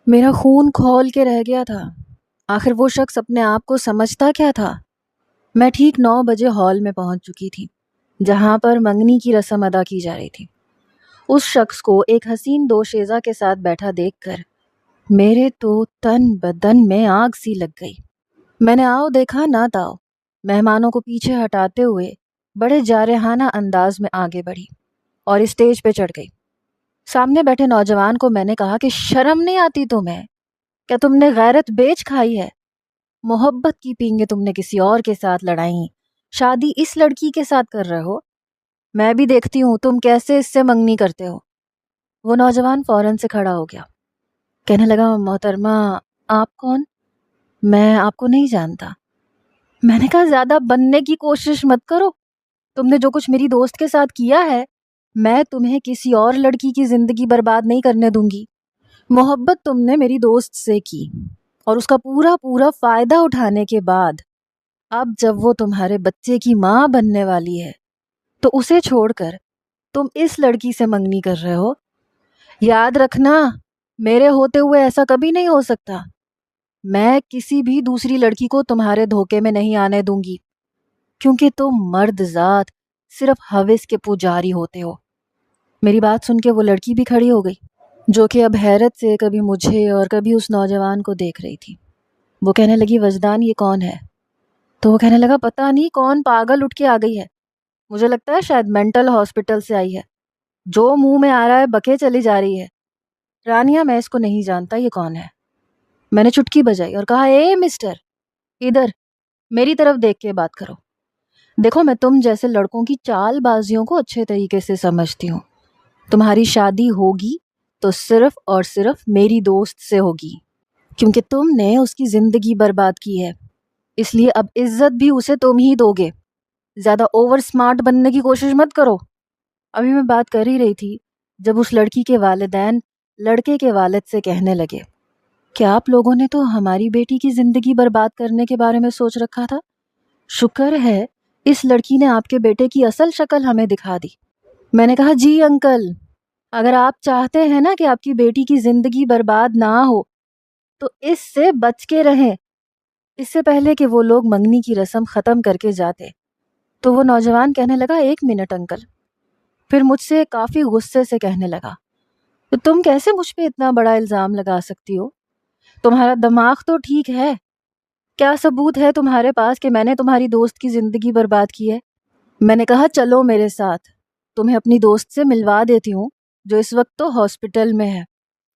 میرا خون کھول کے رہ گیا تھا۔ آخر وہ شخص اپنے آپ کو سمجھتا کیا تھا؟ میں ٹھیک 9 بجے ہال میں پہنچ چکی تھی جہاں پر منگنی کی رسم ادا کی جا رہی تھی۔ اس شخص کو ایک حسین دوشیزہ کے ساتھ بیٹھا دیکھ کر میرے تو تن بدن میں آگ سی لگ گئی۔ میں نے آؤ دیکھا نہ تاؤ مہمانوں کو پیچھے ہٹاتے ہوئے بڑے جارحانہ انداز میں آگے بڑھی اور اسٹیج پہ چڑھ گئی۔ سامنے بیٹھے نوجوان کو میں نے کہا کہ شرم نہیں آتی تمہیں؟ کیا تم نے غیرت بیچ کھائی ہے؟ محبت کی پینگیں تم نے کسی اور کے ساتھ لڑائیں، شادی اس لڑکی کے ساتھ کر رہے ہو؟ میں بھی دیکھتی ہوں تم کیسے اس سے منگنی کرتے ہو۔ وہ نوجوان فوراً سے کھڑا ہو گیا، کہنے لگا محترمہ آپ کون؟ میں آپ کو نہیں جانتا۔ میں نے کہا زیادہ بننے کی کوشش مت کرو، تم نے جو کچھ میری دوست کے ساتھ کیا ہے میں تمہیں کسی اور لڑکی کی زندگی برباد نہیں کرنے دوں گی۔ محبت تم نے میری دوست سے کی اور اس کا پورا فائدہ اٹھانے کے بعد اب جب وہ تمہارے بچے کی ماں بننے والی ہے تو اسے چھوڑ کر تم اس لڑکی سے منگنی کر رہے ہو۔ یاد رکھنا میرے ہوتے ہوئے ایسا کبھی نہیں ہو سکتا۔ میں کسی بھی دوسری لڑکی کو تمہارے دھوکے میں نہیں آنے دوں گی، کیونکہ تم مرد ذات صرف ہوس کے پجاری ہوتے ہو۔ میری بات سن کے وہ لڑکی بھی کھڑی ہو گئی، جو کہ اب حیرت سے کبھی مجھے اور کبھی اس نوجوان کو دیکھ رہی تھی۔ وہ کہنے لگی وجدان یہ کون ہے؟ تو وہ کہنے لگا پتہ نہیں کون پاگل اٹھ کے آ گئی ہے، مجھے لگتا ہے شاید مینٹل ہاسپٹل سے آئی ہے، جو منہ میں آ رہا ہے بکے چلی جا رہی ہے۔ رانیہ میں اس کو نہیں جانتا، یہ کون ہے؟ میں نے چٹکی بجائی اور کہا اے مسٹر، ادھر میری طرف دیکھ کے بات کرو۔ دیکھو میں تم جیسے لڑکوں کی چال بازیوں کو اچھے طریقے سے سمجھتی ہوں۔ تمہاری شادی ہوگی تو صرف اور صرف میری دوست سے ہوگی، کیونکہ تم نے اس کی زندگی برباد کی ہے، اس لیے اب عزت بھی اسے تم ہی دو گے۔ زیادہ اوور سمارٹ بننے کی کوشش مت کرو۔ ابھی میں بات کر ہی رہی تھی جب اس لڑکی کے والدین لڑکے کے والد سے کہنے لگے کہ آپ لوگوں نے تو ہماری بیٹی کی زندگی برباد کرنے کے بارے میں سوچ رکھا تھا، شکر ہے اس لڑکی نے آپ کے بیٹے کی اصل شکل ہمیں دکھا دی۔ میں نے کہا جی انکل، اگر آپ چاہتے ہیں نا کہ آپ کی بیٹی کی زندگی برباد نہ ہو تو اس سے بچ کے رہیں۔ اس سے پہلے کہ وہ لوگ منگنی کی رسم ختم کر کے جاتے تو وہ نوجوان کہنے لگا 1 منٹ انکل، پھر مجھ سے کافی غصے سے کہنے لگا تو تم کیسے مجھ پہ اتنا بڑا الزام لگا سکتی ہو؟ تمہارا دماغ تو ٹھیک ہے؟ کیا ثبوت ہے تمہارے پاس کہ میں نے تمہاری دوست کی زندگی برباد کی ہے؟ میں نے کہا چلو میرے ساتھ، تمہیں اپنی دوست سے ملوا دیتی ہوں جو اس وقت تو ہاسپٹل میں ہے،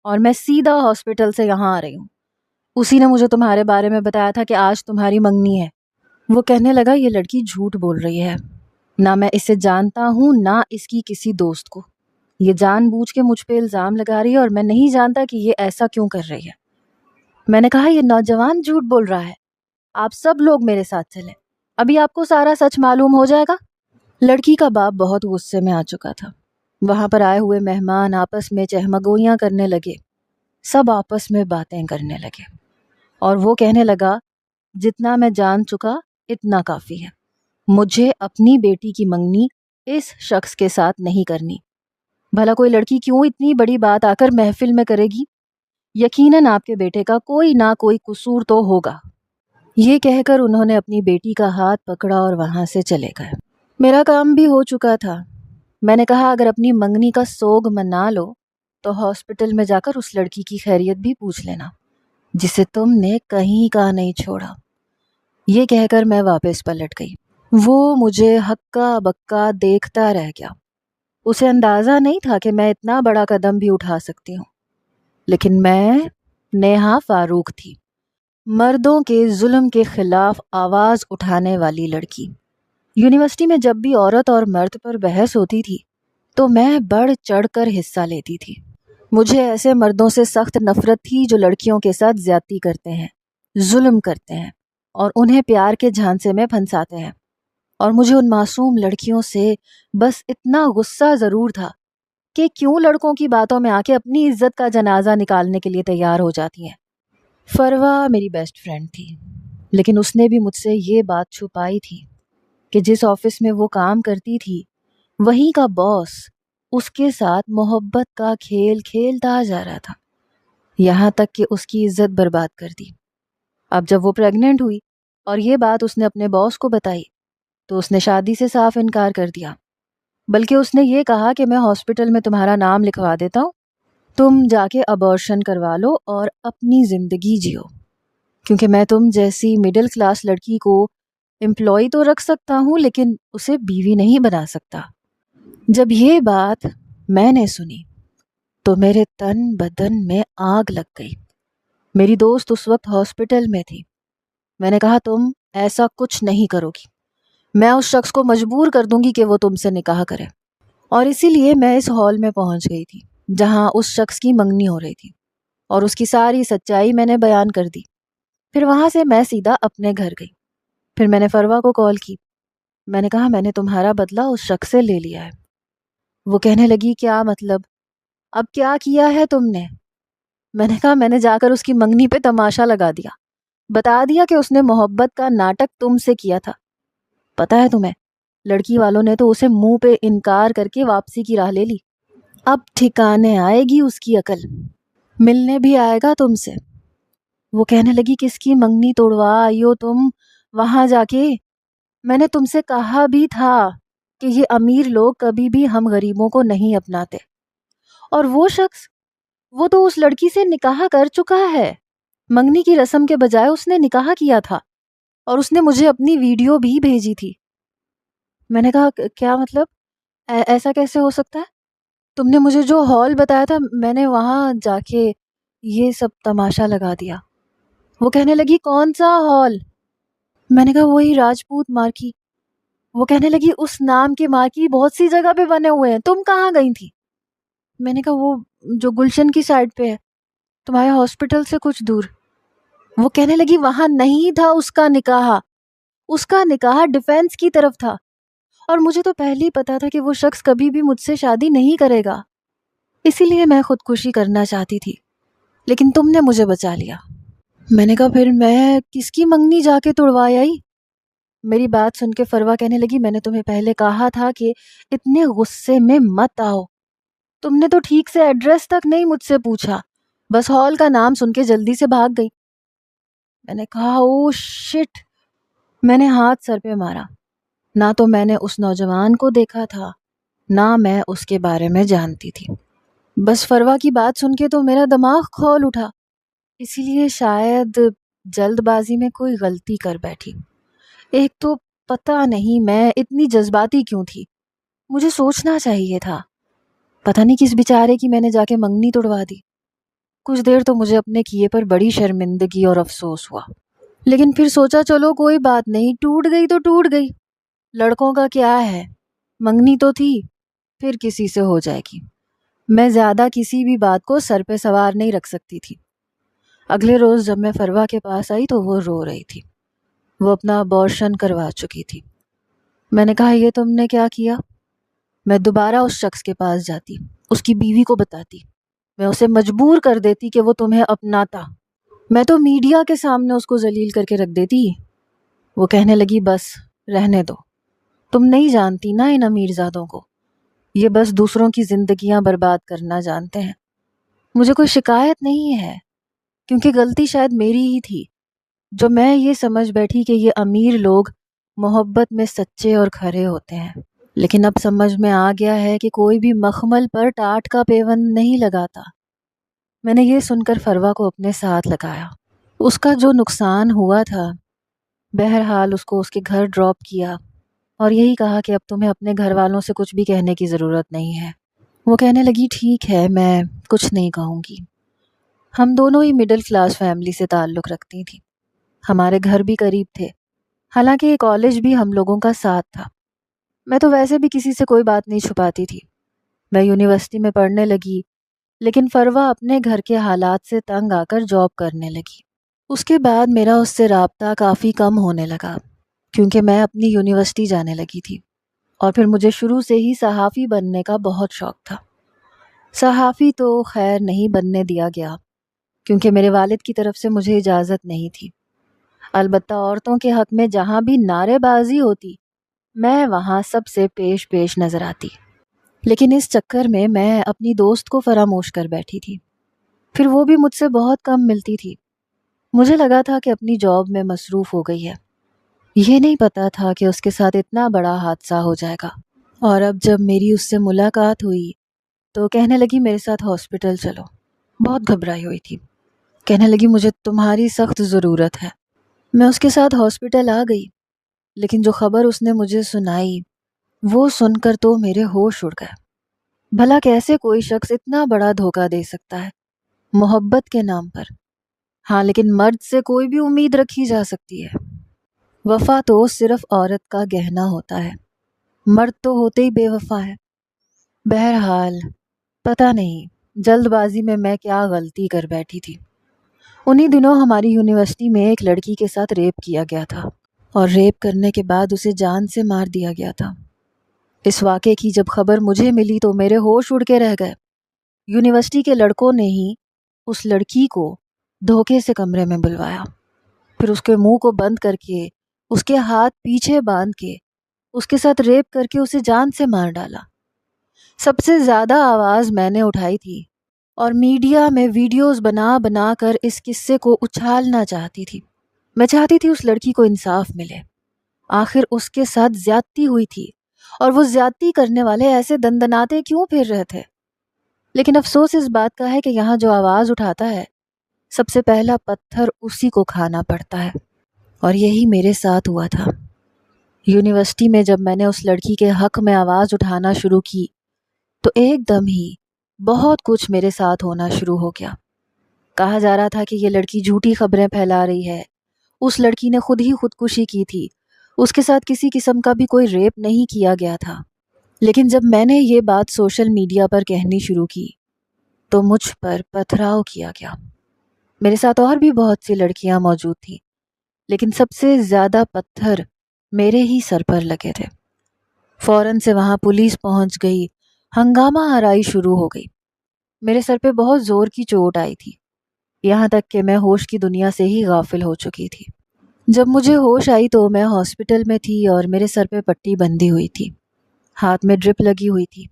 اور میں سیدھا ہاسپٹل سے یہاں آ رہی ہوں۔ اسی نے مجھے تمہارے بارے میں بتایا تھا کہ آج تمہاری منگنی ہے۔ وہ کہنے لگا یہ لڑکی جھوٹ بول رہی ہے، نہ میں اسے جانتا ہوں نہ اس کی کسی دوست کو، یہ جان بوجھ کے مجھ پہ الزام لگا رہی ہے اور میں نہیں جانتا کہ یہ ایسا کیوں کر رہی ہے۔ میں نے کہا یہ نوجوان جھوٹ بول رہا ہے، آپ سب لوگ میرے ساتھ چلیں، ابھی آپ کو سارا سچ معلوم ہو جائے گا۔ لڑکی کا باپ بہت غصے میں آ چکا تھا۔ وہاں پر آئے ہوئے مہمان آپس میں چہمگوئیاں کرنے لگے، سب آپس میں باتیں کرنے لگے، اور وہ کہنے لگا جتنا میں جان چکا اتنا کافی ہے، مجھے اپنی بیٹی کی منگنی اس شخص کے ساتھ نہیں کرنی۔ بھلا کوئی لڑکی کیوں اتنی بڑی بات آ کر محفل میں کرے گی؟ یقیناً آپ کے بیٹے کا کوئی نہ کوئی قصور تو ہوگا۔ یہ کہہ کر انہوں نے اپنی بیٹی کا ہاتھ پکڑا اور وہاں سے چلے گئے۔ میرا کام بھی ہو چکا تھا۔ میں نے کہا اگر اپنی منگنی کا سوگ منا لو تو ہاسپٹل میں جا کر اس لڑکی کی خیریت بھی پوچھ لینا جسے تم نے کہیں کا نہیں چھوڑا۔ یہ کہہ کر میں واپس پلٹ گئی۔ وہ مجھے ہکا بکا دیکھتا رہ گیا۔ اسے اندازہ نہیں تھا کہ میں اتنا بڑا قدم بھی اٹھا سکتی ہوں، لیکن میں نیہا فاروق تھی، مردوں کے ظلم کے خلاف آواز اٹھانے والی لڑکی۔ یونیورسٹی میں جب بھی عورت اور مرد پر بحث ہوتی تھی تو میں بڑھ چڑھ کر حصہ لیتی تھی۔ مجھے ایسے مردوں سے سخت نفرت تھی جو لڑکیوں کے ساتھ زیادتی کرتے ہیں، ظلم کرتے ہیں اور انہیں پیار کے جھانسے میں پھنساتے ہیں، اور مجھے ان معصوم لڑکیوں سے بس اتنا غصہ ضرور تھا کہ کیوں لڑکوں کی باتوں میں آ کے اپنی عزت کا جنازہ نکالنے کے لیے تیار ہو جاتی ہیں۔ فروا میری بیسٹ فرینڈ تھی، لیکن اس نے بھی مجھ سے یہ بات چھپائی تھی کہ جس آفس میں وہ کام کرتی تھی وہیں کا باس اس کے ساتھ محبت کا کھیل کھیلتا جا رہا تھا۔ یہاں تک کہ اس کی عزت برباد کر دی۔ اب جب وہ پریگننٹ ہوئی اور یہ بات اس نے اپنے باس کو بتائی تو اس نے شادی سے صاف انکار کر دیا، بلکہ اس نے یہ کہا کہ میں ہاسپٹل میں تمہارا نام لکھوا دیتا ہوں، تم جا کے ابارشن کروا لو اور اپنی زندگی جیو، کیونکہ میں تم جیسی مڈل کلاس لڑکی کو امپلائی تو رکھ سکتا ہوں لیکن اسے بیوی نہیں بنا سکتا۔ جب یہ بات میں نے سنی تو میرے تن بدن میں آگ لگ گئی۔ میری دوست اس وقت ہاسپٹل میں تھی۔ میں نے کہا تم ایسا کچھ نہیں کرو گی، میں اس شخص کو مجبور کر دوں گی کہ وہ تم سے نکاح کرے، اور اسی لیے میں اس ہال میں پہنچ گئی تھی جہاں اس شخص کی منگنی ہو رہی تھی، اور اس کی ساری سچائی میں نے بیان کر دی۔ پھر وہاں سے میں سیدھا اپنے گھر گئی۔ پھر میں نے فروا کو کال کی۔ میں نے کہا میں نے تمہارا بدلہ اس شخص سے لے لیا ہے۔ وہ کہنے لگی کیا مطلب؟ اب کیا کیا ہے تم نے؟ میں نے کہا میں نے جا کر اس کی منگنی پہ تماشا لگا دیا، بتا دیا کہ اس نے محبت کا ناٹک تم سے کیا تھا۔ پتہ ہے تمہیں، لڑکی والوں نے تو اسے منہ پہ انکار کر کے واپسی کی راہ لے لی۔ اب ٹھکانے آئے گی اس کی عقل، ملنے بھی آئے گا تم سے۔ وہ کہنے لگی کس کی منگنی توڑوا آئی ہو تم وہاں جا کے؟ میں نے تم سے کہا بھی تھا کہ یہ امیر لوگ کبھی بھی ہم غریبوں کو نہیں اپناتے، اور وہ شخص وہ تو اس لڑکی سے نکاح کر چکا ہے۔ منگنی کی رسم کے بجائے اس نے نکاح کیا تھا، اور اس نے مجھے اپنی ویڈیو بھی بھیجی تھی۔ میں نے کہا کیا مطلب؟ ایسا کیسے ہو سکتا ہے؟ تم نے مجھے جو ہال بتایا تھا میں نے وہاں جا کے یہ سب تماشا لگا دیا۔ وہ کہنے لگی کون سا ہال؟ میں نے کہا وہی راجپوت مارکی۔ وہ کہنے لگی اس نام کے مارکی بہت سی جگہ پہ بنے ہوئے ہیں، تم کہاں گئی تھی؟ میں نے کہا وہ جو گلشن کی سائڈ پہ ہے، تمہارے ہاسپٹل سے کچھ دور۔ وہ کہنے لگی وہاں نہیں تھا اس کا نکاح ڈیفینس کی طرف تھا، اور مجھے تو پہلے ہی پتا تھا کہ وہ شخص کبھی بھی مجھ سے شادی نہیں کرے گا، اسی لیے میں خودکشی کرنا چاہتی تھی، لیکن تم نے مجھے بچا لیا۔ میں نے کہا پھر میں کس کی منگنی جا کے توڑوا آئی؟ میری بات سن کے فروا کہنے لگی میں نے تمہیں پہلے کہا تھا کہ اتنے غصے میں مت آؤ، تم نے تو ٹھیک سے ایڈریس تک نہیں مجھ سے پوچھا، بس ہال کا نام سن کے جلدی سے بھاگ گئی۔ میں نے کہا او شٹ۔ میں نے ہاتھ سر پہ مارا۔ نہ تو میں نے اس نوجوان کو دیکھا تھا، نہ میں اس کے بارے میں جانتی تھی، بس فروا کی بات سن کے تو میرا دماغ کھول اٹھا، اسی لیے شاید جلد بازی میں کوئی غلطی کر بیٹھی۔ ایک تو پتہ نہیں میں اتنی جذباتی کیوں تھی، مجھے سوچنا چاہیے تھا۔ پتہ نہیں کس بیچارے کی میں نے جا کے منگنی توڑوا دی۔ کچھ دیر تو مجھے اپنے کیے پر بڑی شرمندگی اور افسوس ہوا، لیکن پھر سوچا چلو کوئی بات نہیں، ٹوٹ گئی تو ٹوٹ گئی، لڑکوں کا کیا ہے، منگنی تو تھی، پھر کسی سے ہو جائے گی۔ میں زیادہ کسی بھی بات کو سر پہ سوار نہیں رکھ سکتی تھی۔ اگلے روز جب میں فروا کے پاس آئی تو وہ رو رہی تھی، وہ اپنا ابارشن کروا چکی تھی۔ میں نے کہا یہ تم نے کیا کیا؟ میں دوبارہ اس شخص کے پاس جاتی، اس کی بیوی کو بتاتی، میں اسے مجبور کر دیتی کہ وہ تمہیں اپناتا، میں تو میڈیا کے سامنے اس کو ذلیل کر کے رکھ دیتی۔ وہ کہنے لگی بس رہنے دو، تم نہیں جانتی نا ان امیرزادوں کو، یہ بس دوسروں کی زندگیاں برباد کرنا جانتے ہیں۔ مجھے کوئی شکایت نہیں ہے، کیونکہ غلطی شاید میری ہی تھی جو میں یہ سمجھ بیٹھی کہ یہ امیر لوگ محبت میں سچے اور کھرے ہوتے ہیں، لیکن اب سمجھ میں آ گیا ہے کہ کوئی بھی مخمل پر ٹاٹ کا پیوند نہیں لگاتا۔ میں نے یہ سن کر فروا کو اپنے ساتھ لگایا، اس کا جو نقصان ہوا تھا، بہرحال اس کو اس کے گھر ڈراپ کیا، اور یہی کہا کہ اب تمہیں اپنے گھر والوں سے کچھ بھی کہنے کی ضرورت نہیں ہے۔ وہ کہنے لگی ٹھیک ہے، میں کچھ نہیں کہوں گی۔ ہم دونوں ہی مڈل کلاس فیملی سے تعلق رکھتی تھیں، ہمارے گھر بھی قریب تھے، حالانکہ یہ کالج بھی ہم لوگوں کا ساتھ تھا۔ میں تو ویسے بھی کسی سے کوئی بات نہیں چھپاتی تھی۔ میں یونیورسٹی میں پڑھنے لگی، لیکن فروا اپنے گھر کے حالات سے تنگ آ کر جاب کرنے لگی۔ اس کے بعد میرا اس سے رابطہ کافی کم ہونے لگا، کیونکہ میں اپنی یونیورسٹی جانے لگی تھی، اور پھر مجھے شروع سے ہی صحافی بننے کا بہت شوق تھا۔ صحافی تو خیر نہیں بننے دیا گیا، کیونکہ میرے والد کی طرف سے مجھے اجازت نہیں تھی۔ البتہ عورتوں کے حق میں جہاں بھی نعرے بازی ہوتی، میں وہاں سب سے پیش نظر آتی، لیکن اس چکر میں اپنی دوست کو فراموش کر بیٹھی تھی۔ پھر وہ بھی مجھ سے بہت کم ملتی تھی۔ مجھے لگا تھا کہ اپنی جاب میں مصروف ہو گئی ہے، یہ نہیں پتا تھا کہ اس کے ساتھ اتنا بڑا حادثہ ہو جائے گا۔ اور اب جب میری اس سے ملاقات ہوئی تو کہنے لگی میرے ساتھ ہاسپٹل چلو۔ بہت گھبرائی ہوئی تھی، کہنے لگی مجھے تمہاری سخت ضرورت ہے۔ میں اس کے ساتھ ہاسپٹل آ گئی، لیکن جو خبر اس نے مجھے سنائی وہ سن کر تو میرے ہوش اڑ گئے۔ بھلا کیسے کوئی شخص اتنا بڑا دھوکہ دے سکتا ہے محبت کے نام پر؟ ہاں، لیکن مرد سے کوئی بھی امید رکھی جا سکتی ہے۔ وفا تو صرف عورت کا گہنا ہوتا ہے، مرد تو ہوتے ہی بے وفا ہے۔ بہرحال پتہ نہیں جلد بازی میں کیا غلطی کر بیٹھی تھی۔ انہی دنوں ہماری یونیورسٹی میں ایک لڑکی کے ساتھ ریپ کیا گیا تھا، اور ریپ کرنے کے بعد اسے جان سے مار دیا گیا تھا۔ اس واقعے کی جب خبر مجھے ملی تو میرے ہوش اڑ کے رہ گئے۔ یونیورسٹی کے لڑکوں نے ہی اس لڑکی کو دھوکے سے کمرے میں بلوایا، پھر اس کے منہ کو بند کر کے، اس کے ہاتھ پیچھے باندھ کے، اس کے ساتھ ریپ کر کے اسے جان سے مار ڈالا۔ سب سے زیادہ آواز میں نے اٹھائی تھی اور میڈیا میں ویڈیوز بنا بنا کر اس قصے کو اچھالنا چاہتی تھی۔ میں چاہتی تھی اس لڑکی کو انصاف ملے، آخر اس کے ساتھ زیادتی ہوئی تھی، اور وہ زیادتی کرنے والے ایسے دندناتے کیوں پھر رہے تھے؟ لیکن افسوس اس بات کا ہے کہ یہاں جو آواز اٹھاتا ہے سب سے پہلا پتھر اسی کو کھانا پڑتا ہے، اور یہی میرے ساتھ ہوا تھا۔ یونیورسٹی میں جب میں نے اس لڑکی کے حق میں آواز اٹھانا شروع کی تو ایک دم ہی بہت کچھ میرے ساتھ ہونا شروع ہو گیا۔ کہا جا رہا تھا کہ یہ لڑکی جھوٹی خبریں پھیلا رہی ہے، اس لڑکی نے خود ہی خودکشی کی تھی، اس کے ساتھ کسی قسم کا بھی کوئی ریپ نہیں کیا گیا تھا۔ لیکن جب میں نے یہ بات سوشل میڈیا پر کہنی شروع کی تو مجھ پر پتھراؤ کیا گیا۔ میرے ساتھ اور بھی بہت سی لڑکیاں موجود تھیں، لیکن سب سے زیادہ پتھر میرے ہی سر پر لگے تھے۔ فوراً سے وہاں پولیس پہنچ گئی، ہنگامہ آرائی شروع ہو گئی۔ میرے سر پہ بہت زور کی چوٹ آئی تھی، یہاں تک کہ میں ہوش کی دنیا سے ہی غافل ہو چکی تھی۔ جب مجھے ہوش آئی تو میں ہاسپٹل میں تھی اور میرے سر پہ پٹی بندھی ہوئی تھی، ہاتھ میں ڈرپ لگی ہوئی تھی۔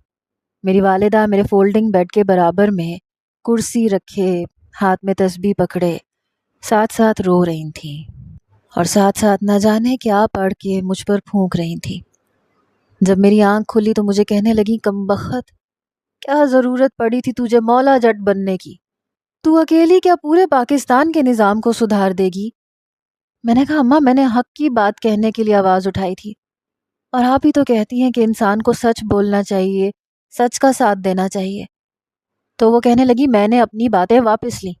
میری والدہ میرے فولڈنگ بیڈ کے برابر میں کرسی رکھے، ہاتھ میں تسبیح پکڑے، ساتھ ساتھ رو رہی تھیں، اور ساتھ ساتھ نہ جانے کیا پڑھ کے مجھ پر پھونک رہی تھیں۔ جب میری آنکھ کھلی تو مجھے کہنے لگی کمبخت، کیا ضرورت پڑی تھی تجھے مولا جٹ بننے کی؟ تو اکیلی کیا پورے پاکستان کے نظام کو سدھار دے گی؟ میں نے کہا اماں، میں نے حق کی بات کہنے کے لیے آواز اٹھائی تھی، اور آپ ہی تو کہتی ہیں کہ انسان کو سچ بولنا چاہیے، سچ کا ساتھ دینا چاہیے۔ تو وہ کہنے لگی میں نے اپنی باتیں واپس لیں۔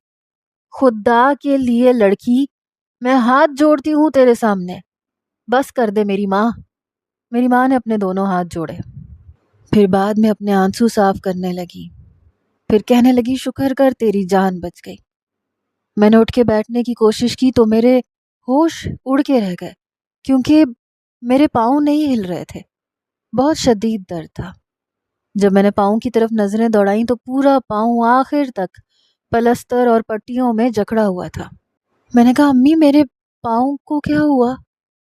خدا کے لیے لڑکی، میں ہاتھ جوڑتی ہوں تیرے سامنے، بس کر دے میری ماں۔ میری ماں نے اپنے دونوں ہاتھ جوڑے، پھر بعد میں اپنے آنسو صاف کرنے لگی، پھر کہنے لگی شکر کر تیری جان بچ گئی۔ میں نے اٹھ کے بیٹھنے کی کوشش کی تو میرے ہوش اڑ کے رہ گئے، کیونکہ میرے پاؤں نہیں ہل رہے تھے، بہت شدید درد تھا۔ جب میں نے پاؤں کی طرف نظریں دوڑائیں تو پورا پاؤں آخر تک پلستر اور پٹیوں میں جکڑا ہوا تھا۔ میں نے کہا امی میرے پاؤں کو کیا ہوا؟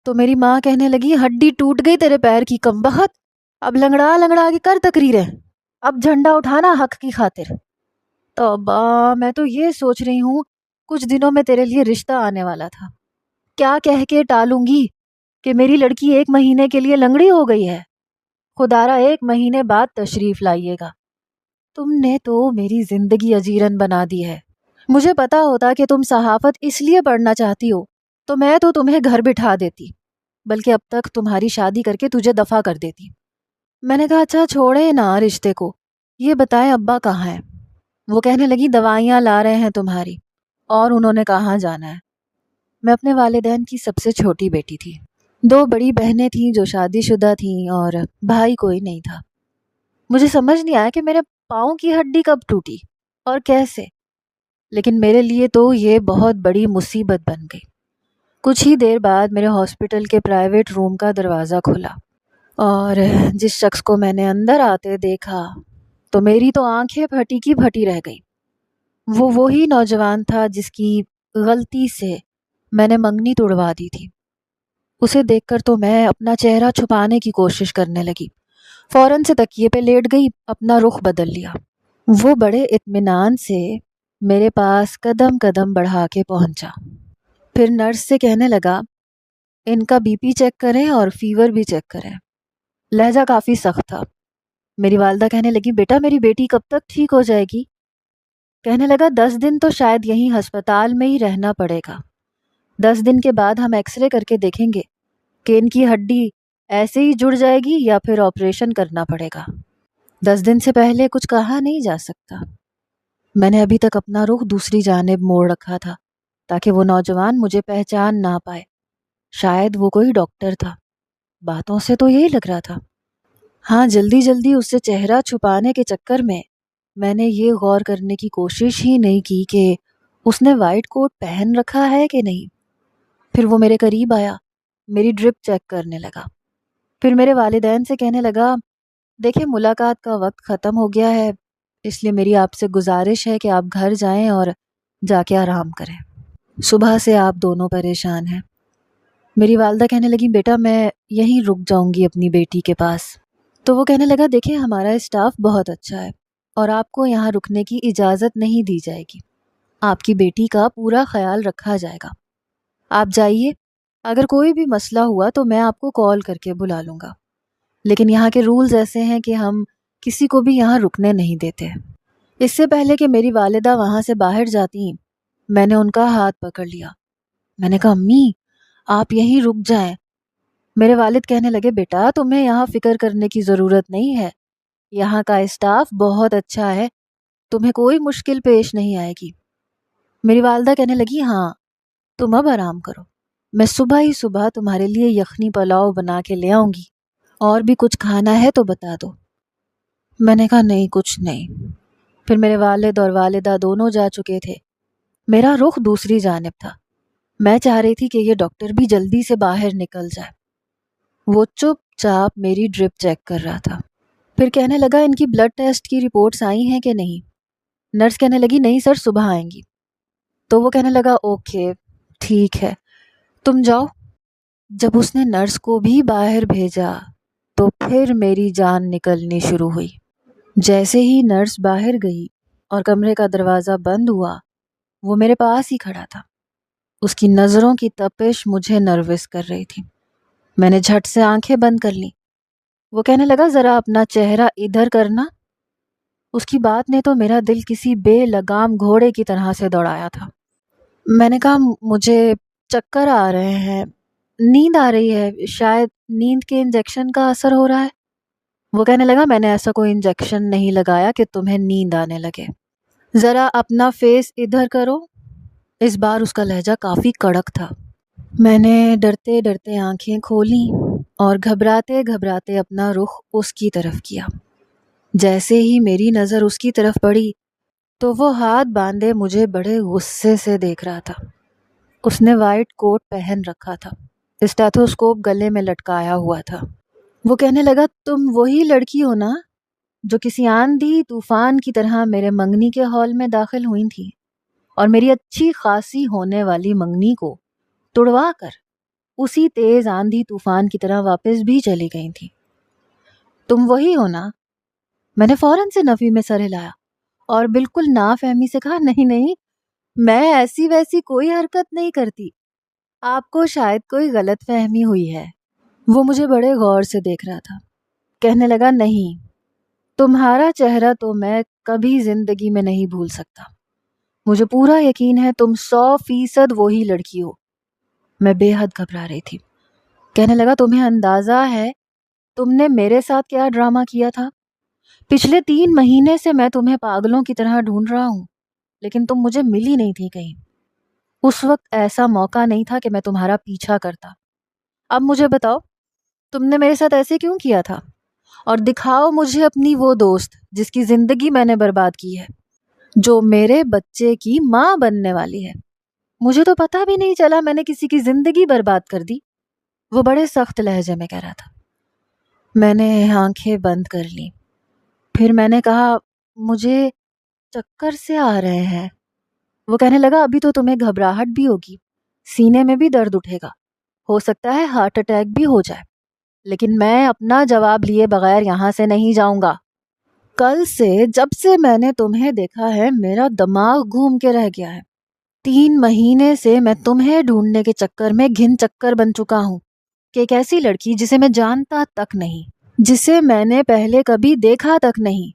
تو میری ماں کہنے لگی ہڈی ٹوٹ گئی تیرے پیر کی کمبخت، اب لنگڑا لنگڑا کے کر تقریریں، اب جھنڈا اٹھانا حق کی خاطر۔ توبہ، میں تو یہ سوچ رہی ہوں کچھ دنوں میں تیرے لیے رشتہ آنے والا تھا، کیا کہہ کے ٹالوں گی کہ میری لڑکی 1 مہینے کے لیے لنگڑی ہو گئی ہے، خدارا 1 مہینے بعد تشریف لائیے گا۔ تم نے تو میری زندگی اجیرن بنا دی ہے۔ مجھے پتا ہوتا کہ تم صحافت اس لیے پڑھنا چاہتی ہو تو میں تو تمہیں گھر بٹھا دیتی، بلکہ اب تک تمہاری شادی کر کے تجھے دفع کر دیتی۔ میں نے کہا اچھا چھوڑے نا رشتے کو، یہ بتائیں ابا کہاں ہیں؟ وہ کہنے لگی دوائیاں لا رہے ہیں تمہاری، اور انہوں نے کہاں جانا ہے؟ میں اپنے والدین کی سب سے چھوٹی بیٹی تھی، 2 بڑی بہنیں تھیں جو شادی شدہ تھیں اور بھائی کوئی نہیں تھا۔ مجھے سمجھ نہیں آیا کہ میرے پاؤں کی ہڈی کب ٹوٹی اور کیسے، لیکن میرے لیے تو یہ بہت بڑی مصیبت بن گئی۔ کچھ ہی دیر بعد میرے ہاسپٹل کے پرائیویٹ روم کا دروازہ کھلا، اور جس شخص کو میں نے اندر آتے دیکھا تو میری تو آنکھیں پھٹی کی پھٹی رہ گئی۔ وہ وہی نوجوان تھا جس کی غلطی سے میں نے منگنی توڑوا دی تھی۔ اسے دیکھ کر تو میں اپنا چہرہ چھپانے کی کوشش کرنے لگی، فوراً سے تکیے پہ لیٹ گئی، اپنا رخ بدل لیا۔ وہ بڑے اطمینان سے میرے پاس قدم قدم بڑھا کے پہنچا۔ پھر نرس سے کہنے لگا ان کا بی پی چیک کریں اور فیور بھی چیک کریں۔ لہجہ کافی سخت تھا۔ میری والدہ کہنے لگی بیٹا میری بیٹی کب تک ٹھیک ہو جائے گی؟ کہنے لگا 10 دن تو شاید یہیں ہسپتال میں ہی رہنا پڑے گا۔ 10 دن کے بعد ہم ایکس رے کر کے دیکھیں گے کہ ان کی ہڈی ایسے ہی جڑ جائے گی یا پھر آپریشن کرنا پڑے گا۔ 10 دن سے پہلے کچھ کہا نہیں جا سکتا۔ میں نے ابھی تک اپنا رخ دوسری جانب موڑ رکھا تھا تاکہ وہ نوجوان مجھے پہچان نہ پائے۔ شاید وہ کوئی ڈاکٹر تھا، باتوں سے تو یہی لگ رہا تھا۔ ہاں، جلدی جلدی اس سے چہرہ چھپانے کے چکر میں نے یہ غور کرنے کی کوشش ہی نہیں کی کہ اس نے وائٹ کوٹ پہن رکھا ہے کہ نہیں۔ پھر وہ میرے قریب آیا، میری ڈرپ چیک کرنے لگا، پھر میرے والدین سے کہنے لگا دیکھیں ملاقات کا وقت ختم ہو گیا ہے، اس لیے میری آپ سے گزارش ہے کہ آپ گھر جائیں اور جا کے آرام کریں، صبح سے آپ دونوں پریشان ہیں۔ میری والدہ کہنے لگی بیٹا میں یہیں رک جاؤں گی اپنی بیٹی کے پاس۔ تو وہ کہنے لگا دیکھیں ہمارا اسٹاف بہت اچھا ہے اور آپ کو یہاں رکنے کی اجازت نہیں دی جائے گی، آپ کی بیٹی کا پورا خیال رکھا جائے گا، آپ جائیے، اگر کوئی بھی مسئلہ ہوا تو میں آپ کو کال کر کے بلا لوں گا، لیکن یہاں کے رولز ایسے ہیں کہ ہم کسی کو بھی یہاں رکنے نہیں دیتے۔ اس سے پہلے کہ میری والدہ وہاں سے باہر جاتی میں نے ان کا ہاتھ پکڑ لیا۔ میں نے کہا امی آپ یہیں رک جائیں۔ میرے والد کہنے لگے بیٹا تمہیں یہاں فکر کرنے کی ضرورت نہیں ہے، یہاں کا اسٹاف بہت اچھا ہے، تمہیں کوئی مشکل پیش نہیں آئے گی۔ میری والدہ کہنے لگی ہاں تم اب آرام کرو، میں صبح ہی صبح تمہارے لیے یخنی پلاؤ بنا کے لے آؤں گی، اور بھی کچھ کھانا ہے تو بتا دو۔ میں نے کہا نہیں کچھ نہیں۔ پھر میرے والد اور والدہ دونوں جا چکے تھے، میرا رخ دوسری جانب تھا۔ میں چاہ رہی تھی کہ یہ ڈاکٹر بھی جلدی سے باہر نکل جائے۔ وہ چپ چاپ میری ڈرپ چیک کر رہا تھا، پھر کہنے لگا ان کی بلڈ ٹیسٹ کی رپورٹس آئی ہیں کہ نہیں؟ نرس کہنے لگی نہیں سر صبح آئیں گی۔ تو وہ کہنے لگا اوکے ٹھیک ہے تم جاؤ۔ جب اس نے نرس کو بھی باہر بھیجا تو پھر میری جان نکلنی شروع ہوئی۔ جیسے ہی نرس باہر گئی اور کمرے کا دروازہ بند ہوا وہ میرے پاس ہی کھڑا تھا۔ اس کی نظروں کی تپش مجھے نروس کر رہی تھی۔ میں نے جھٹ سے آنکھیں بند کر لیں۔ وہ کہنے لگا ذرا اپنا چہرہ ادھر کرنا۔ اس کی بات نے تو میرا دل کسی بے لگام گھوڑے کی طرح سے دوڑایا تھا۔ میں نے کہا مجھے چکر آ رہے ہیں، نیند آ رہی ہے، شاید نیند کے انجیکشن کا اثر ہو رہا ہے۔ وہ کہنے لگا میں نے ایسا کوئی انجیکشن نہیں لگایا کہ تمہیں نیند آنے لگے، ذرا اپنا فیس ادھر کرو۔ اس بار اس کا لہجہ کافی کڑک تھا۔ میں نے ڈرتے ڈرتے آنکھیں کھولیں اور گھبراتے گھبراتے اپنا رخ اس کی طرف کیا۔ جیسے ہی میری نظر اس کی طرف پڑی تو وہ ہاتھ باندھے مجھے بڑے غصے سے دیکھ رہا تھا۔ اس نے وائٹ کوٹ پہن رکھا تھا، اسٹیتھوسکوپ گلے میں لٹکایا ہوا تھا۔ وہ کہنے لگا تم وہی لڑکی ہو نا جو کسی آندھی طوفان کی طرح میرے منگنی کے ہال میں داخل ہوئی تھی اور میری اچھی خاصی ہونے والی منگنی کو تڑوا کر اسی تیز آندھی طوفان کی طرح واپس بھی چلی گئی تھی۔ تم وہی ہو نا؟ میں نے فوراً سے نفی میں سر ہلایا اور بالکل نافہمی سے کہا نہیں نہیں میں ایسی ویسی کوئی حرکت نہیں کرتی، آپ کو شاید کوئی غلط فہمی ہوئی ہے۔ وہ مجھے بڑے غور سے دیکھ رہا تھا۔ کہنے لگا نہیں، تمہارا چہرہ تو میں کبھی زندگی میں نہیں بھول سکتا، مجھے پورا یقین ہے تم 100% وہی لڑکی ہو۔ میں بے حد گھبرا رہی تھی۔ کہنے لگا تمہیں اندازہ ہے تم نے میرے ساتھ کیا ڈرامہ کیا تھا؟ پچھلے 3 مہینے سے میں تمہیں پاگلوں کی طرح ڈھونڈ رہا ہوں لیکن تم مجھے ملی نہیں تھی کہیں۔ اس وقت ایسا موقع نہیں تھا کہ میں تمہارا پیچھا کرتا۔ اب مجھے بتاؤ تم نے میرے ساتھ ایسے کیوں کیا تھا، اور دکھاؤ مجھے اپنی وہ دوست جس کی زندگی میں نے برباد کی ہے، جو میرے بچے کی ماں بننے والی ہے۔ مجھے تو پتہ بھی نہیں چلا میں نے کسی کی زندگی برباد کر دی، وہ بڑے سخت لہجے میں کہہ رہا تھا۔ میں نے آنکھیں بند کر لیں، پھر میں نے کہا مجھے چکر سے آ رہے ہیں۔ وہ کہنے لگا ابھی تو تمہیں گھبراہٹ بھی ہوگی، سینے میں بھی درد اٹھے گا، ہو سکتا ہے ہارٹ اٹیک بھی ہو جائے، لیکن میں اپنا جواب لیے بغیر یہاں سے نہیں جاؤں گا۔ کل سے جب سے میں نے تمہیں دیکھا ہے میرا دماغ گھوم کے رہ گیا ہے۔ 3 مہینے سے میں تمہیں ڈھونڈنے کے چکر میں گھن چکر بن چکا ہوں کہ ایک ایسی لڑکی جسے میں جانتا تک نہیں، جسے میں نے پہلے کبھی دیکھا تک نہیں،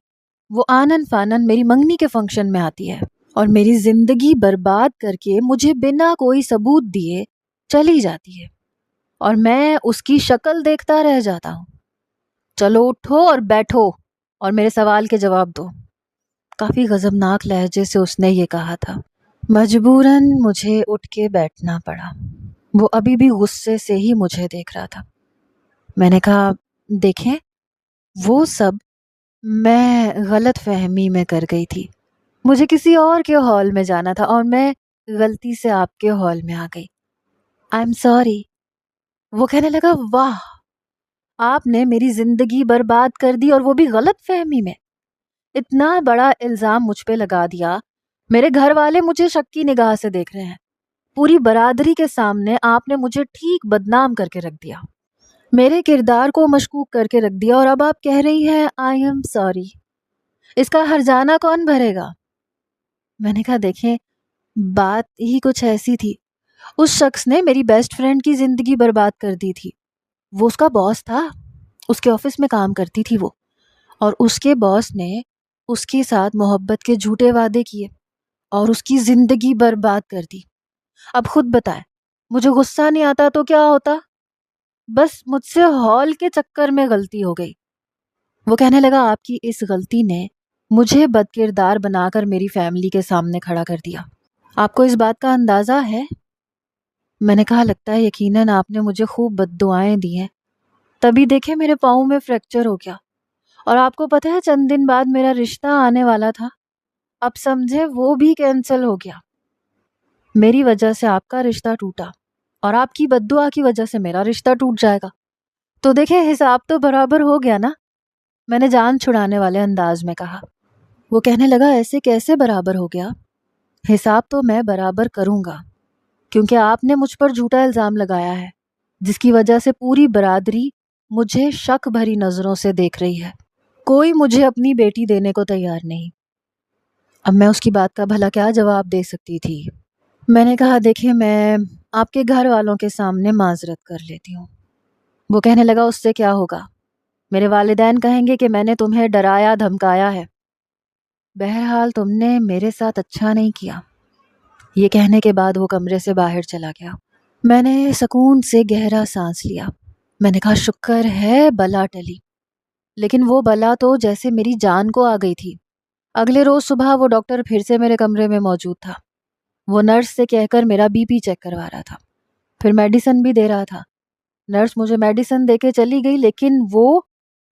وہ آنن فانن میری منگنی کے فنکشن میں آتی ہے اور میری زندگی برباد کر کے مجھے بنا کوئی ثبوت دیے چلی جاتی ہے، اور میں اس کی شکل دیکھتا رہ جاتا ہوں۔ چلو اٹھو اور بیٹھو اور میرے سوال کے جواب دو۔ کافی غضبناک لہجے سے اس نے یہ کہا تھا۔ مجبوراً مجھے اٹھ کے بیٹھنا پڑا۔ وہ ابھی بھی غصے سے ہی مجھے دیکھ رہا تھا۔ میں نے کہا، دیکھیں، وہ سب میں غلط فہمی میں کر گئی تھی۔ مجھے کسی اور کے ہال میں جانا تھا اور میں غلطی سے آپ کے ہال میں آ گئی۔ I am sorry. وہ کہنے لگا، واہ، آپ نے میری زندگی برباد کر دی اور وہ بھی غلط فہمی میں۔ اتنا بڑا الزام مجھ پہ لگا دیا۔ میرے گھر والے مجھے شک کی نگاہ سے دیکھ رہے ہیں۔ پوری برادری کے سامنے آپ نے مجھے ٹھیک بدنام کر کے رکھ دیا، میرے کردار کو مشکوک کر کے رکھ دیا، اور اب آپ کہہ رہی ہیں آئی ایم سوری۔ اس کا ہرجانہ کون بھرے گا؟ میں نے کہا، دیکھیں، بات ہی کچھ ایسی تھی۔ اس شخص نے میری بیسٹ فرینڈ کی زندگی برباد کر دی تھی۔ وہ اس کا باس تھا، اس کے آفس میں کام کرتی تھی وہ، اور اس کے باس نے اس کے ساتھ محبت کے جھوٹے وعدے کیے اور اس کی زندگی برباد کر دی۔ اب خود بتائے، مجھے غصہ نہیں آتا تو کیا ہوتا؟ بس مجھ سے ہال کے چکر میں غلطی ہو گئی۔ وہ کہنے لگا، آپ کی اس غلطی نے مجھے بد کردار بنا کر میری فیملی کے سامنے کھڑا کر دیا۔ آپ کو اس بات کا اندازہ ہے؟ میں نے کہا، لگتا ہے یقیناً آپ نے مجھے خوب بد دعائیں دی ہیں، تبھی دیکھے میرے پاؤں میں فریکچر ہو گیا، اور آپ کو پتہ ہے چند دن بعد میرا رشتہ آنے والا تھا، اب سمجھے وہ بھی کینسل ہو گیا۔ میری وجہ سے آپ کا رشتہ ٹوٹا اور آپ کی بد دعا کی وجہ سے میرا رشتہ ٹوٹ جائے گا، تو دیکھیں حساب تو برابر ہو گیا نا، میں نے جان چھڑانے والے انداز میں کہا۔ وہ کہنے لگا، ایسے کیسے برابر ہو گیا؟ حساب تو میں برابر کروں گا، کیونکہ آپ نے مجھ پر جھوٹا الزام لگایا ہے، جس کی وجہ سے پوری برادری مجھے شک بھری نظروں سے دیکھ رہی ہے۔ کوئی مجھے اپنی بیٹی دینے کو تیار نہیں۔ اب میں اس کی بات کا بھلا کیا جواب دے سکتی تھی؟ میں نے کہا، دیکھیں، میں آپ کے گھر والوں کے سامنے معذرت کر لیتی ہوں۔ وہ کہنے لگا، اس سے کیا ہوگا؟ میرے والدین کہیں گے کہ میں نے تمہیں ڈرایا دھمکایا ہے۔ بہرحال تم نے میرے ساتھ اچھا نہیں کیا۔ یہ کہنے کے بعد وہ کمرے سے باہر چلا گیا۔ میں نے سکون سے گہرا سانس لیا۔ میں نے کہا، شکر ہے بلا ٹلی، لیکن وہ بلا تو جیسے میری جان کو آ گئی تھی۔ اگلے روز صبح وہ ڈاکٹر پھر سے میرے کمرے میں موجود تھا۔ وہ نرس سے کہہ کر میرا بی پی چیک کروا رہا تھا، پھر میڈیسن بھی دے رہا تھا۔ نرس مجھے میڈیسن دے کے چلی گئی، لیکن وہ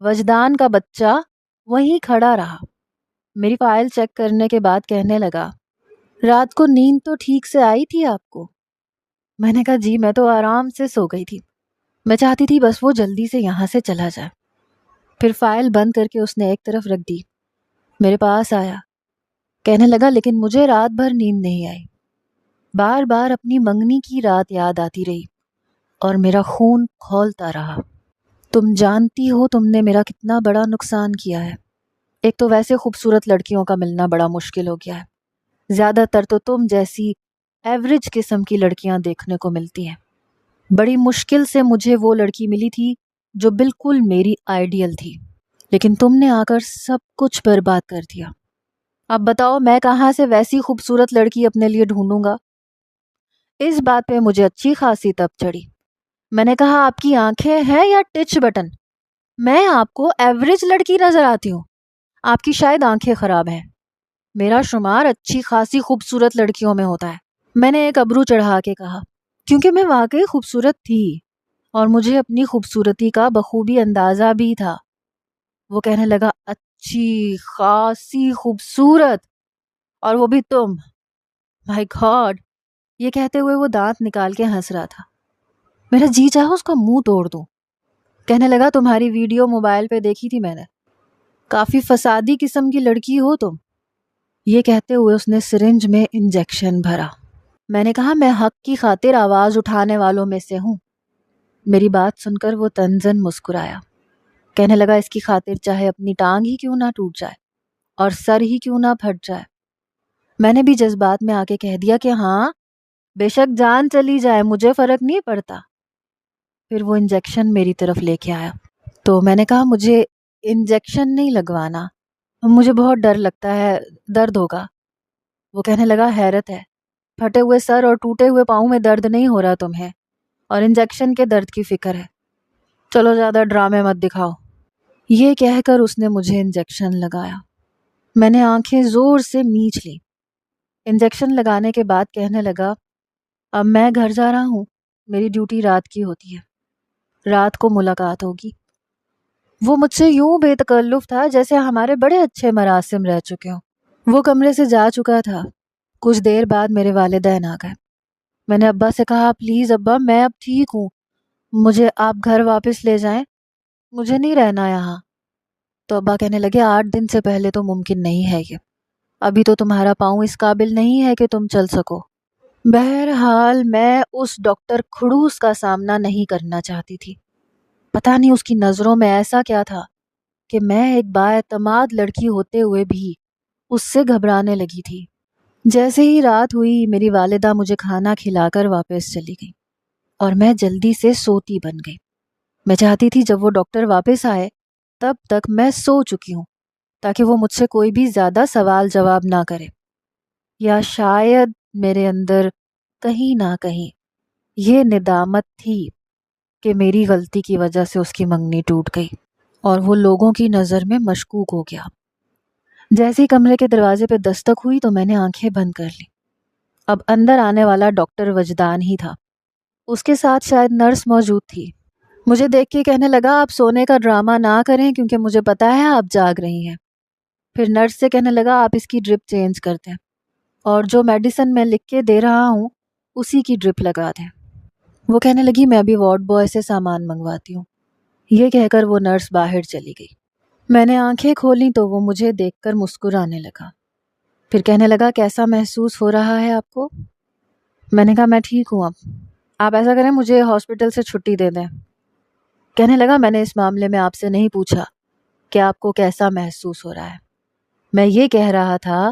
وجدان کا بچہ وہیں کھڑا رہا۔ میری فائل چیک کرنے کے بعد کہنے لگا، رات کو نیند تو ٹھیک سے آئی تھی آپ کو؟ میں نے کہا، جی، میں تو آرام سے سو گئی تھی، میں چاہتی تھی بس وہ جلدی سے یہاں سے چلا جائے۔ پھر فائل بند کر کے اس نے ایک طرف رکھ دی، میرے پاس آیا، کہنے لگا، لیکن مجھے رات بھر نیند نہیں آئی، بار بار اپنی منگنی کی رات یاد آتی رہی اور میرا خون کھولتا رہا۔ تم جانتی ہو تم نے میرا کتنا بڑا نقصان کیا ہے۔ ایک تو ویسے خوبصورت لڑکیوں کا ملنا بڑا مشکل ہو گیا ہے، زیادہ تر تو تم جیسی ایوریج قسم کی لڑکیاں دیکھنے کو ملتی ہیں۔ بڑی مشکل سے مجھے وہ لڑکی ملی تھی جو بالکل میری آئیڈیل تھی، لیکن تم نے آ کر سب کچھ برباد کر دیا۔ اب بتاؤ میں کہاں سے ویسی خوبصورت لڑکی اپنے لیے ڈھونڈوں گا؟ اس بات پہ مجھے اچھی خاصی تپ چڑھی۔ میں نے کہا، آپ کی آنکھیں ہیں یا ٹچ بٹن؟ میں آپ کو ایوریج لڑکی نظر آتی ہوں؟ آپ کی شاید آنکھیں خراب ہیں، میرا شمار اچھی خاصی خوبصورت لڑکیوں میں ہوتا ہے۔ میں نے ایک ابرو چڑھا کے کہا، کیونکہ میں واقعی خوبصورت تھی اور مجھے اپنی خوبصورتی کا بخوبی اندازہ بھی تھا۔ وہ کہنے لگا، اچھی خاصی خوبصورت، اور وہ بھی تم، مائی گاڈ۔ یہ کہتے ہوئے وہ دانت نکال کے ہنس رہا تھا۔ میرا جی چاہا اس کا منہ توڑ دوں۔ کہنے لگا، تمہاری ویڈیو موبائل پہ دیکھی تھی میں نے، کافی فسادی قسم کی لڑکی ہو تم۔ یہ کہتے ہوئے اس نے سرنج میں انجیکشن بھرا۔ میں نے کہا، میں حق کی خاطر آواز اٹھانے والوں میں سے ہوں۔ میری بات سن کر وہ طنزاً مسکرایا، کہنے لگا، اس کی خاطر چاہے اپنی ٹانگ ہی کیوں نہ ٹوٹ جائے۔ اور سر ہی کیوں نہ پھٹ جائے۔ میں نے بھی جذبات میں آ کے کہہ دیا کہ ہاں بے شک جان چلی جائے، مجھے فرق نہیں پڑتا۔ پھر وہ انجیکشن میری طرف لے کے آیا تو میں نے کہا مجھے انجیکشن نہیں لگوانا، مجھے بہت ڈر لگتا ہے، درد ہوگا۔ وہ کہنے لگا حیرت ہے، پھٹے ہوئے سر اور ٹوٹے ہوئے پاؤں میں درد نہیں ہو رہا تمہیں، اور انجیکشن کے درد کی فکر ہے، چلو زیادہ ڈرامے مت دکھاؤ۔ یہ کہہ کر اس نے مجھے انجیکشن لگایا۔ میں نے آنکھیں زور سے میچ لی۔ انجیکشن لگانے کے بعد کہنے لگا اب میں گھر جا رہا ہوں، میری ڈیوٹی رات کی ہوتی ہے، رات کو ملاقات ہوگی۔ وہ مجھ سے یوں بے تکلف تھا جیسے ہمارے بڑے اچھے مراسم رہ چکے ہوں۔ وہ کمرے سے جا چکا تھا۔ کچھ دیر بعد میرے والدین آ گئے۔ میں نے ابا سے کہا پلیز ابا میں اب ٹھیک ہوں، مجھے آپ گھر واپس لے جائیں، مجھے نہیں رہنا یہاں۔ تو ابا کہنے لگے 8 دن سے پہلے تو ممکن نہیں ہے یہ، ابھی تو تمہارا پاؤں اس قابل نہیں ہے کہ تم چل سکو۔ بہرحال میں اس ڈاکٹر کھڑوس کا سامنا نہیں کرنا چاہتی تھی۔ پتہ نہیں اس کی نظروں میں ایسا کیا تھا کہ میں ایک بااعتماد لڑکی ہوتے ہوئے بھی اس سے گھبرانے لگی تھی۔ جیسے ہی رات ہوئی میری والدہ مجھے کھانا کھلا کر واپس چلی گئی اور میں جلدی سے سوتی بن گئی۔ میں چاہتی تھی جب وہ ڈاکٹر واپس آئے تب تک میں سو چکی ہوں تاکہ وہ مجھ سے کوئی بھی زیادہ سوال جواب نہ کرے، یا شاید میرے اندر کہیں نہ کہیں یہ ندامت تھی کہ میری غلطی کی وجہ سے اس کی منگنی ٹوٹ گئی اور وہ لوگوں کی نظر میں مشکوک ہو گیا۔ جیسے ہی کمرے کے دروازے پہ دستک ہوئی تو میں نے آنکھیں بند کر لی۔ اب اندر آنے والا ڈاکٹر وجدان ہی تھا، اس کے ساتھ شاید نرس موجود تھی۔ مجھے دیکھ کے کہنے لگا آپ سونے کا ڈرامہ نہ کریں کیونکہ مجھے پتا ہے آپ جاگ رہی ہیں۔ پھر نرس سے کہنے لگا آپ اس کی ڈرپ چینج کر دیں اور جو میڈیسن میں لکھ کے دے رہا ہوں اسی کی ڈرپ لگا دیں۔ وہ کہنے لگی میں ابھی وارڈ بوائے سے سامان منگواتی ہوں۔ یہ کہہ کر وہ نرس باہر چلی گئی۔ میں نے آنکھیں کھولیں تو وہ مجھے دیکھ کر مسکرانے لگا، پھر کہنے لگا کیسا محسوس ہو رہا ہے آپ کو؟ میں نے کہا میں ٹھیک ہوں، اب آپ ایسا کریں مجھے ہاسپٹل سے چھٹی دے دیں۔ کہنے لگا میں نے اس معاملے میں آپ سے نہیں پوچھا کہ آپ کو کیسا محسوس ہو رہا ہے، میں یہ کہہ رہا تھا